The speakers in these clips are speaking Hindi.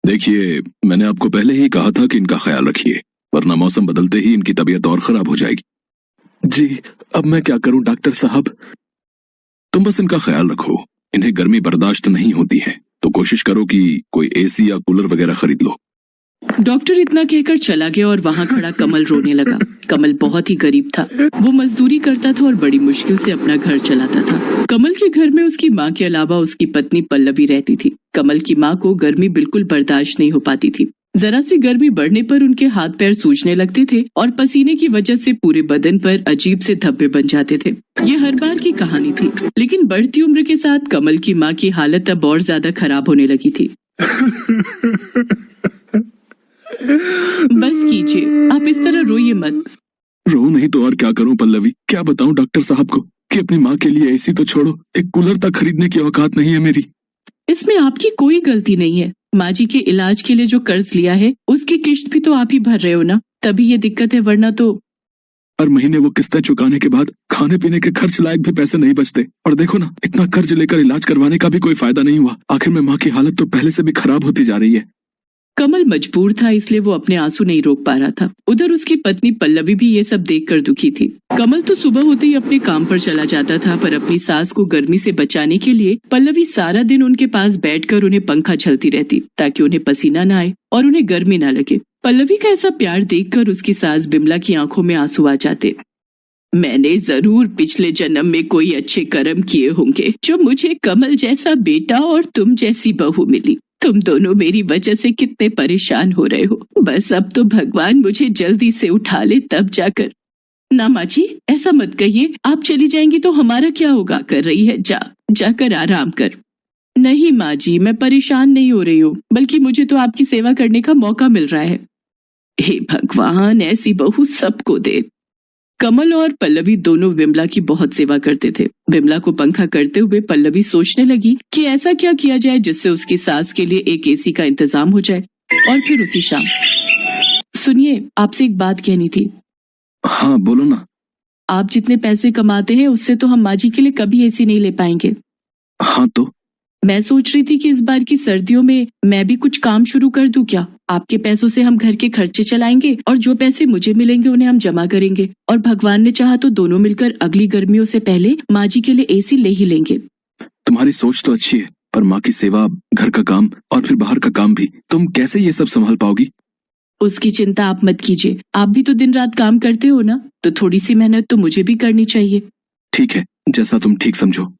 देखिए, मैंने आपको पहले ही कहा था कि इनका ख्याल रखिए, वरना मौसम बदलते ही इनकी तबीयत और खराब हो जाएगी। जी, अब मैं क्या करूं डॉक्टर साहब? तुम बस इनका ख्याल रखो। इन्हें गर्मी बर्दाश्त नहीं होती है, तो कोशिश करो कि कोई एसी या कूलर वगैरह खरीद लो। डॉक्टर इतना कहकर चला गया और वहाँ खड़ा कमल रोने लगा। कमल बहुत ही गरीब था। वो मजदूरी करता था और बड़ी मुश्किल से अपना घर चलाता था। कमल के घर में उसकी माँ के अलावा उसकी पत्नी पल्लवी रहती थी। कमल की माँ को गर्मी बिल्कुल बर्दाश्त नहीं हो पाती थी। जरा सी गर्मी बढ़ने पर उनके हाथ पैर सूजने लगते थे और पसीने की वजह से पूरे बदन पर अजीब से धब्बे बन जाते थे। ये हर बार की कहानी थी, लेकिन बढ़ती उम्र के साथ कमल की माँ की हालत अब और ज्यादा खराब होने लगी थी। बस कीजिए, आप इस तरह रोइए मत। रो नहीं तो और क्या करूं पल्लवी? क्या बताऊं डॉक्टर साहब को कि अपनी माँ के लिए एसी तो छोड़ो, एक कूलर तक खरीदने की औकात नहीं है मेरी। इसमें आपकी कोई गलती नहीं है। माँ जी के इलाज के लिए जो कर्ज लिया है उसकी किश्त भी तो आप ही भर रहे हो ना, तभी ये दिक्कत है, वरना तो। हर महीने वो किस्तें चुकाने के बाद खाने पीने के खर्च लायक भी पैसे नहीं बचते। और देखो ना, इतना कर्ज लेकर इलाज करवाने का भी कोई फायदा नहीं हुआ। आखिर में माँ की हालत तो पहले से भी खराब होती जा रही है। कमल मजबूर था, इसलिए वो अपने आंसू नहीं रोक पा रहा था। उधर उसकी पत्नी पल्लवी भी ये सब देखकर दुखी थी। कमल तो सुबह होते ही अपने काम पर चला जाता था, पर अपनी सास को गर्मी से बचाने के लिए पल्लवी सारा दिन उनके पास बैठकर उन्हें पंखा झलती रहती, ताकि उन्हें पसीना न आए और उन्हें गर्मी न लगे। पल्लवी का ऐसा प्यार देखकर उसकी सास बिमला की आंखों में आंसू आ जाते। मैंने जरूर पिछले जन्म में कोई अच्छे कर्म किए होंगे, जो मुझे कमल जैसा बेटा और तुम जैसी बहू मिली। तुम दोनों मेरी वजह से कितने परेशान हो रहे हो। बस अब तो भगवान मुझे जल्दी से उठा ले, तब जाकर। ना माँ जी, ऐसा मत कहिए। आप चली जाएंगी तो हमारा क्या होगा? कर रही है, जाकर आराम कर। नहीं माँ जी, मैं परेशान नहीं हो रही हूँ, बल्कि मुझे तो आपकी सेवा करने का मौका मिल रहा है। हे भगवान, ऐसी बहू सबको दे। कमल और पल्लवी दोनों विमला की बहुत सेवा करते थे। विमला को पंखा करते हुए पल्लवी सोचने लगी कि ऐसा क्या किया जाए जिससे उसकी सास के लिए एक एसी का इंतजाम हो जाए। और फिर उसी शाम, सुनिए, आपसे एक बात कहनी थी। हाँ बोलो ना। आप जितने पैसे कमाते हैं उससे तो हम माँ जी के लिए कभी एसी नहीं ले पाएंगे। हाँ तो? मैं सोच रही थी कि इस बार की सर्दियों में मैं भी कुछ काम शुरू कर दूं क्या? आपके पैसों से हम घर के खर्चे चलाएंगे और जो पैसे मुझे मिलेंगे उन्हें हम जमा करेंगे, और भगवान ने चाहा तो दोनों मिलकर अगली गर्मियों से पहले माँ जी के लिए एसी ले ही लेंगे। तुम्हारी सोच तो अच्छी है, पर माँ की सेवा, घर का काम और फिर बाहर का काम भी, तुम कैसे ये सब संभाल पाओगी? उसकी चिंता आप मत कीजिए। आप भी तो दिन रात काम करते हो ना, तो थोड़ी सी मेहनत तो मुझे भी करनी चाहिए। ठीक है, जैसा तुम ठीक समझो।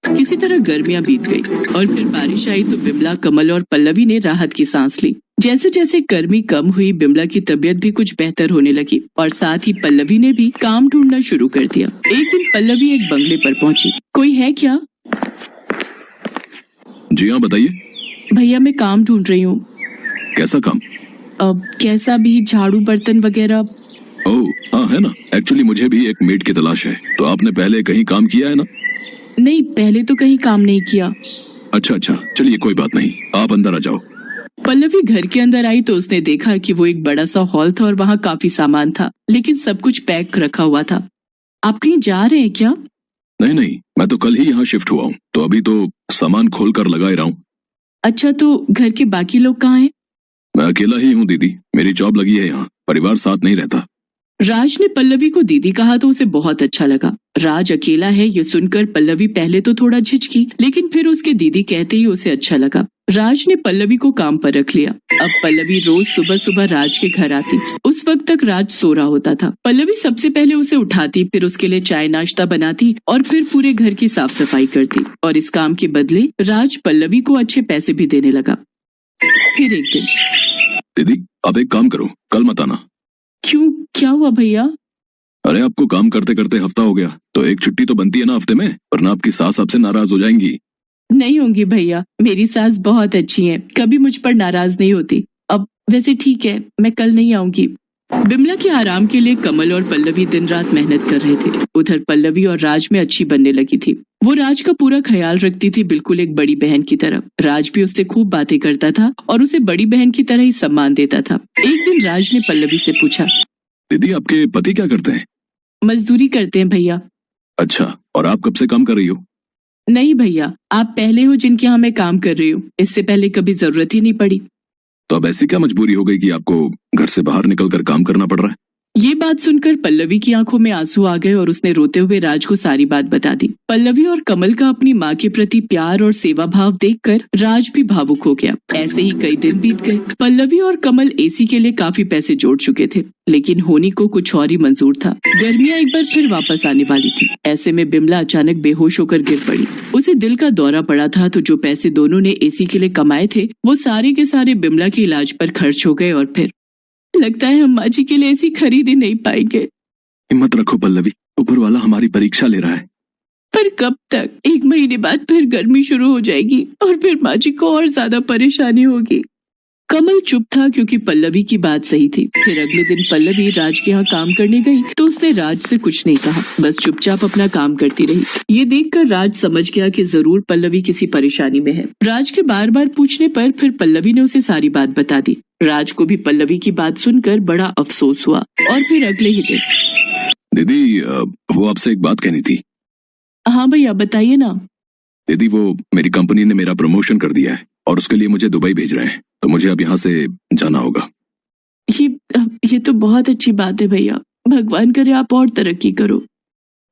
किसी तरह गर्मियां बीत गई और फिर बारिश आई तो बिमला, कमल और पल्लवी ने राहत की सांस ली। जैसे जैसे गर्मी कम हुई, बिमला की तबीयत भी कुछ बेहतर होने लगी और साथ ही पल्लवी ने भी काम ढूंढना शुरू कर दिया। एक दिन पल्लवी एक बंगले पर पहुंची। कोई है क्या? जी हाँ, बताइए। भैया, मैं काम ढूंढ रही हूँ। कैसा काम? अब कैसा भी, झाड़ू बर्तन वगैरह। ओह हाँ, है ना। एक्चुअली मुझे भी एक मेड की तलाश है। तो आपने पहले कहीं काम किया है ना? नहीं, पहले तो कहीं काम नहीं किया। अच्छा, चलिए कोई बात नहीं, आप अंदर आ जाओ। पल्लवी घर के अंदर आई तो उसने देखा कि वो एक बड़ा सा हॉल था और वहाँ काफी सामान था, लेकिन सब कुछ पैक रखा हुआ था। आप कहीं जा रहे हैं क्या? नहीं, मैं तो कल ही यहाँ शिफ्ट हुआ हूँ, तो अभी तो सामान खोल कर लगा ही रहा हूँ। अच्छा, तो घर के बाकी लोग कहाँ हैं? मैं अकेला ही हूँ दीदी, मेरी जॉब लगी है यहाँ, परिवार साथ नहीं रहता। राज ने पल्लवी को दीदी कहा तो उसे बहुत अच्छा लगा। राज अकेला है ये सुनकर पल्लवी पहले तो थोड़ा झिझकी, लेकिन फिर उसके दीदी कहते ही उसे अच्छा लगा। राज ने पल्लवी को काम पर रख लिया। अब पल्लवी रोज सुबह सुबह राज के घर आती। उस वक्त तक राज सो रहा होता था। पल्लवी सबसे पहले उसे उठाती, फिर उसके लिए चाय नाश्ता बनाती और फिर पूरे घर की साफ सफाई करती। और इस काम के बदले राज पल्लवी को अच्छे पैसे भी देने लगा। फिर एक दिन, दीदी आप एक काम करो, कल मत आना। क्यों, क्या हुआ भैया? अरे आपको काम करते करते हफ्ता हो गया, तो एक छुट्टी तो बनती है ना हफ्ते में, वरना आपकी सास आपसे नाराज हो जाएंगी। नहीं होंगी भैया, मेरी सास बहुत अच्छी है, कभी मुझ पर नाराज नहीं होती। अब वैसे ठीक है, मैं कल नहीं आऊंगी। बिमला के आराम के लिए कमल और पल्लवी दिन रात मेहनत कर रहे थे। उधर पल्लवी और राज में अच्छी बनने लगी थी। वो राज का पूरा ख्याल रखती थी, बिल्कुल एक बड़ी बहन की तरह। राज भी उससे खूब बातें करता था और उसे बड़ी बहन की तरह ही सम्मान देता था। एक दिन राज ने पल्लवी से पूछा, दीदी आपके पति क्या करते हैं? मजदूरी करते हैं भैया। अच्छा, और आप कब से काम कर रही हो? नहीं भैया, आप पहले हो जिनके यहाँ मैं काम कर रही हूँ, इससे पहले कभी जरूरत ही नहीं पड़ी। तो अब ऐसी क्या मजबूरी हो गई कि आपको घर से बाहर निकलकर काम करना पड़ रहा है? ये बात सुनकर पल्लवी की आंखों में आंसू आ गए और उसने रोते हुए राज को सारी बात बता दी। पल्लवी और कमल का अपनी माँ के प्रति प्यार और सेवा भाव देखकर राज भी भावुक हो गया। ऐसे ही कई दिन बीत गए। पल्लवी और कमल एसी के लिए काफी पैसे जोड़ चुके थे, लेकिन होनी को कुछ और ही मंजूर था। गर्मियाँ एक बार फिर वापस आने वाली थी। ऐसे में बिमला अचानक बेहोश होकर गिर पड़ी। उसे दिल का दौरा पड़ा था, तो जो पैसे दोनों ने एसी के लिए कमाए थे वो सारे के सारे बिमला के इलाज पर खर्च हो गए और फिर लगता है हम माँ जी के लिए ऐसी खरीद ही नहीं पाएंगे। हिम्मत रखो पल्लवी, ऊपर वाला हमारी परीक्षा ले रहा है। पर कब तक? 1 महीने बाद फिर गर्मी शुरू हो जाएगी और फिर माँ जी को और ज्यादा परेशानी होगी। कमल चुप था क्योंकि पल्लवी की बात सही थी। फिर अगले दिन पल्लवी राज के यहाँ काम करने गई तो उसने राज से कुछ नहीं कहा, बस चुपचाप अपना काम करती रही। ये देखकर राज समझ गया कि जरूर पल्लवी किसी परेशानी में है। राज के बार बार पूछने पर फिर पल्लवी ने उसे सारी बात बता दी। राज को भी पल्लवी की बात सुनकर बड़ा अफसोस हुआ। और फिर अगले ही दिन, दीदी वो आपसे एक बात कहनी थी। हाँ भैया बताइए ना। दीदी वो मेरी कंपनी ने मेरा प्रमोशन कर दिया है और उसके लिए मुझे दुबई भेज रहे हैं, तो मुझे अब यहाँ से जाना होगा। ये तो बहुत अच्छी बात है भैया, भगवान करे आप और तरक्की करो।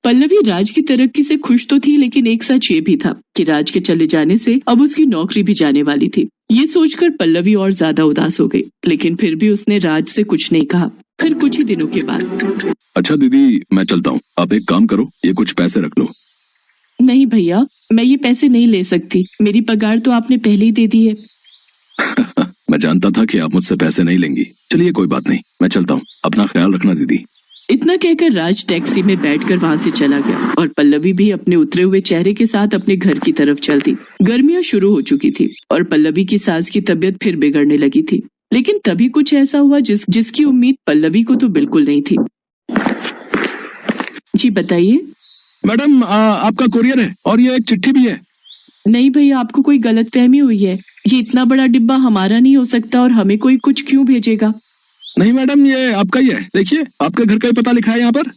पल्लवी राज की तरक्की से खुश तो थी, लेकिन एक सच ये भी था कि राज के चले जाने से अब उसकी नौकरी भी जाने वाली थी। ये सोचकर पल्लवी और ज्यादा उदास हो गई, लेकिन फिर भी उसने राज से कुछ नहीं कहा। फिर कुछ ही दिनों के बाद, अच्छा दीदी मैं चलता हूँ, आप एक काम करो, ये कुछ पैसे रख लो। नहीं भैया, मैं ये पैसे नहीं ले सकती, मेरी पगार तो आपने पहले ही दे दी है। मैं जानता था कि आप मुझसे पैसे नहीं लेंगी। चलिए कोई बात नहीं, मैं चलता हूँ, अपना ख्याल रखना दीदी। इतना कहकर राज टैक्सी में बैठकर वहाँ से चला गया और पल्लवी भी अपने उतरे हुए चेहरे के साथ अपने घर की तरफ चल दी। गर्मियाँ शुरू हो चुकी थी और पल्लवी की सास की तबीयत फिर बिगड़ने लगी थी, लेकिन तभी कुछ ऐसा हुआ जिसकी उम्मीद पल्लवी को तो बिल्कुल नहीं थी। जी बताइए। मैडम आपका कुरियर है और ये एक चिट्ठी भी है। नहीं भैया, आपको कोई गलतफहमी हुई है। ये इतना बड़ा डिब्बा हमारा नहीं हो सकता और हमें कोई कुछ क्यों भेजेगा? नहीं मैडम, ये आपका ही है, देखिए आपके घर का ही पता लिखा है यहाँ पर।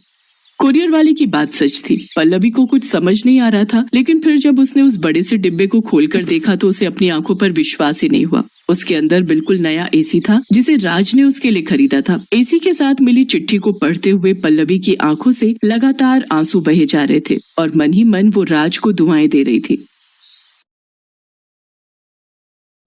कुरियर वाले की बात सच थी। पल्लवी को कुछ समझ नहीं आ रहा था, लेकिन फिर जब उसने उस बड़े से डिब्बे को खोलकर देखा तो उसे अपनी आंखों पर विश्वास ही नहीं हुआ। उसके अंदर बिल्कुल नया एसी था जिसे राज ने उसके लिए खरीदा था। एसी के साथ मिली चिट्ठी को पढ़ते हुए पल्लवी की आंखों से लगातार आंसू बहे जा रहे थे और मन ही मन वो राज को दुआएं दे रही थी।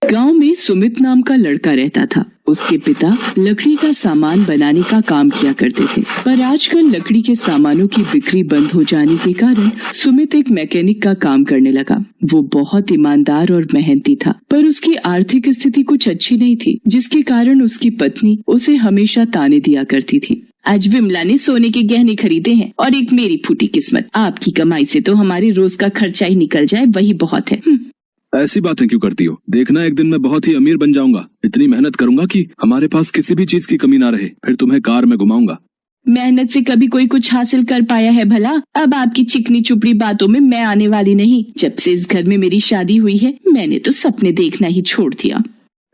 गांव में सुमित नाम का लड़का रहता था। उसके पिता लकड़ी का सामान बनाने का काम किया करते थे, पर आजकल लकड़ी के सामानों की बिक्री बंद हो जाने के कारण सुमित एक मैकेनिक का काम करने लगा। वो बहुत ईमानदार और मेहनती था, पर उसकी आर्थिक स्थिति कुछ अच्छी नहीं थी, जिसके कारण उसकी पत्नी उसे हमेशा ताने दिया करती थी। आज विमला ने सोने के गहने खरीदे हैं और एक मेरी फूटी किस्मत। आपकी कमाई से तो हमारे रोज का खर्चा ही निकल जाए, वही बहुत है। ऐसी बातें क्यों करती हो? देखना एक दिन मैं बहुत ही अमीर बन जाऊंगा। इतनी मेहनत करूंगा कि हमारे पास किसी भी चीज की कमी ना रहे, फिर तुम्हें कार में घुमाऊंगा। मेहनत से कभी कोई कुछ हासिल कर पाया है भला? अब आपकी चिकनी चुपड़ी बातों में मैं आने वाली नहीं। जब से इस घर में मेरी शादी हुई है, मैंने तो सपने देखना ही छोड़ दिया।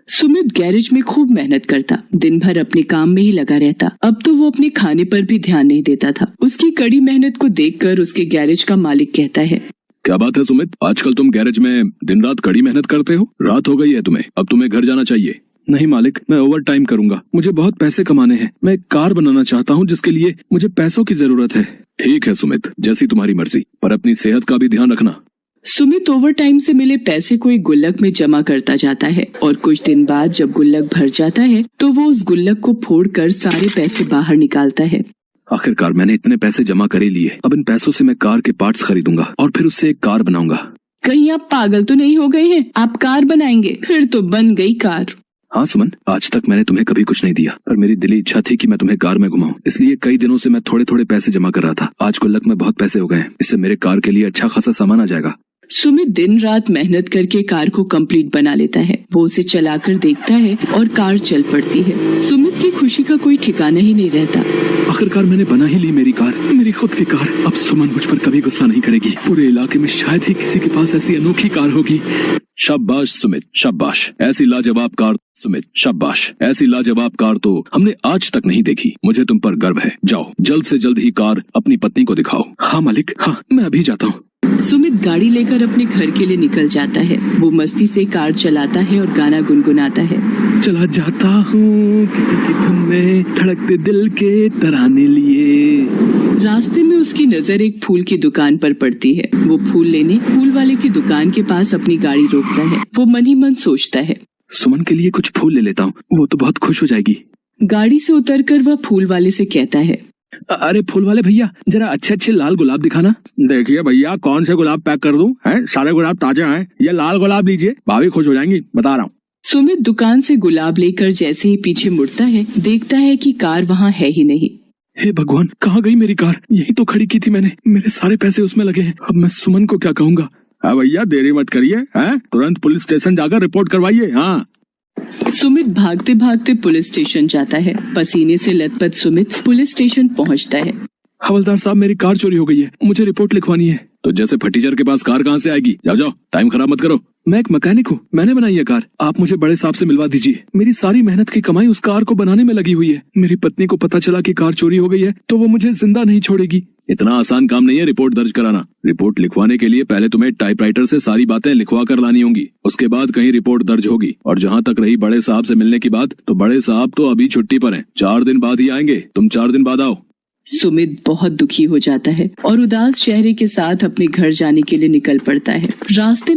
सुमित गैरेज में खूब मेहनत करता, दिन भर अपने काम में ही लगा रहता। अब तो वो अपने खाने पर भी ध्यान नहीं देता था। उसकी कड़ी मेहनत को देखकर उसके गैरेज का मालिक कहता है, क्या बात है सुमित, आजकल तुम गैरेज में दिन रात कड़ी मेहनत करते हो। रात हो गई है तुम्हें, अब तुम्हें घर जाना चाहिए। नहीं मालिक, मैं ओवर टाइम करूंगा, मुझे बहुत पैसे कमाने हैं। मैं एक कार बनाना चाहता हूँ जिसके लिए मुझे पैसों की जरूरत है। ठीक है सुमित, जैसी तुम्हारी मर्जी, पर अपनी सेहत का भी ध्यान रखना। सुमित ओवर टाइम से मिले पैसे को एक गुल्लक में जमा करता जाता है और कुछ दिन बाद जब गुल्लक भर जाता है तो वो उस गुल्लक को फोड़कर सारे पैसे बाहर निकालता है। आखिरकार मैंने इतने पैसे जमा कर ही लिए। अब इन पैसों से मैं कार के पार्ट्स खरीदूंगा और फिर उससे एक कार बनाऊंगा। कहीं आप पागल तो नहीं हो गए हैं? आप कार बनाएंगे? फिर तो बन गई कार। हाँ सुमन, आज तक मैंने तुम्हें कभी कुछ नहीं दिया, पर मेरी दिली इच्छा थी कि मैं तुम्हें कार में घुमाऊं। इसलिए कई दिनों से मैं थोड़े थोड़े पैसे जमा कर रहा था। आज गुल्लक में बहुत पैसे हो गए हैं, इससे मेरे कार के लिए अच्छा खासा सामान आ जाएगा। सुमित दिन रात मेहनत करके कार को कंप्लीट बना लेता है। वो उसे चलाकर देखता है और कार चल पड़ती है। सुमित की खुशी का कोई ठिकाना ही नहीं रहता। आखिरकार मैंने बना ही ली मेरी कार, मेरी खुद की कार। अब सुमन मुझ पर कभी गुस्सा नहीं करेगी। पूरे इलाके में शायद ही किसी के पास ऐसी अनोखी कार होगी। शाबाश सुमित, शाबाश, ऐसी लाजवाब कार। सुमित, शाबाश, ऐसी लाजवाब कार तो हमने आज तक नहीं देखी। मुझे तुम पर गर्व है। जाओ जल्द से जल्द ही कार अपनी पत्नी को दिखाओ। हाँ मालिक, हाँ मैं अभी जाता हूँ। सुमित गाड़ी लेकर अपने घर के लिए निकल जाता है। वो मस्ती से कार चलाता है और गाना गुनगुनाता है। चला जाता हूँ किसी की धुन में, धड़कते दिल के तराने लिए। रास्ते में उसकी नजर एक फूल की दुकान पर पड़ती है। वो फूल लेने फूल वाले की दुकान के पास अपनी गाड़ी रोकता है। वो मन ही मन सोचता है, सुमन के लिए कुछ फूल ले लेता हूँ, वो तो बहुत खुश हो जाएगी। गाड़ी से उतरकर वह फूल वाले से कहता है, अरे फूल वाले भैया, जरा अच्छे अच्छे लाल गुलाब दिखाना। देखिए भैया, कौन से गुलाब पैक कर दूं? हैं? सारे गुलाब ताजे हैं। ये लाल गुलाब लीजिए, भाभी खुश हो जाएंगी, बता रहा हूँ। सुमित दुकान से गुलाब लेकर जैसे ही पीछे मुड़ता है, देखता है कि कार वहाँ है ही नहीं। हे भगवान, कहाँ गई मेरी कार? यही तो खड़ी की थी मैंने। मेरे सारे पैसे उसमें लगे हैं। अब मैं सुमन को क्या कहूँगा? हाँ भैया, देरी मत करिए, हैं? तुरंत पुलिस स्टेशन जाकर रिपोर्ट करवाइए। हाँ। सुमित भागते भागते पुलिस स्टेशन जाता है। पसीने से लथपथ सुमित पुलिस स्टेशन पहुंचता है। हवलदार साहब, मेरी कार चोरी हो गई है, मुझे रिपोर्ट लिखवानी है। तो जैसे फटीचर के पास कार कहाँ से आएगी? जाओ जाओ, टाइम खराब मत करो। मैं एक मैकेनिक हूँ, मैंने बनाई है कार। आप मुझे बड़े साहब से मिलवा दीजिए। मेरी सारी मेहनत की कमाई उस कार को बनाने में लगी हुई है। मेरी पत्नी को पता चला कि कार चोरी हो गई है तो वो मुझे जिंदा नहीं छोड़ेगी। इतना आसान काम नहीं है रिपोर्ट दर्ज कराना। रिपोर्ट लिखवाने के लिए पहले तुम्हें टाइपराइटर से सारी बातें लिखवा कर लानी होंगी। उसके बाद कहीं रिपोर्ट दर्ज होगी। और जहाँ तक रही बड़े साहब से मिलने की बात, तो बड़े साहब तो अभी छुट्टी पर हैं। 4 दिन बाद ही आएंगे। तुम 4 दिन बाद आओ। सुमित बहुत दुखी हो जाता है और उदास चेहरे के साथ अपने घर जाने के लिए निकल पड़ता है। रास्ते